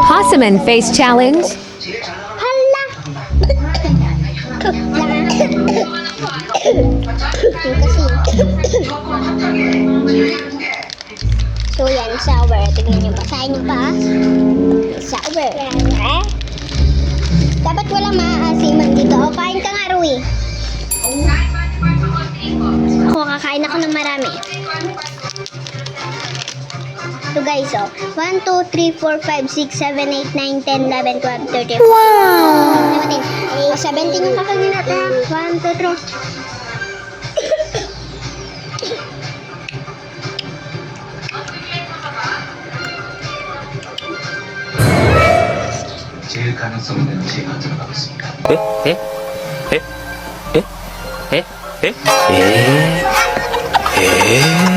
Possiman face challenge. Hala! So yan, sour. Tignan nyo, basahin nyo pa. Sour. Dapat walang maaasiman dito. O, kain ka nga, Rui. Ako, kakain ako ng marami. So guys, 1, 2, 3, 4, 5, 6, 7, 8, 9, 10, 11, 12, 13, 14. Wow! 17 yung kakainin natin. 1, 2, 3. 제일 가능성 있는 제가 들어가겠습니다. 에? 에? 에? 에? 에? 에? 에? 에?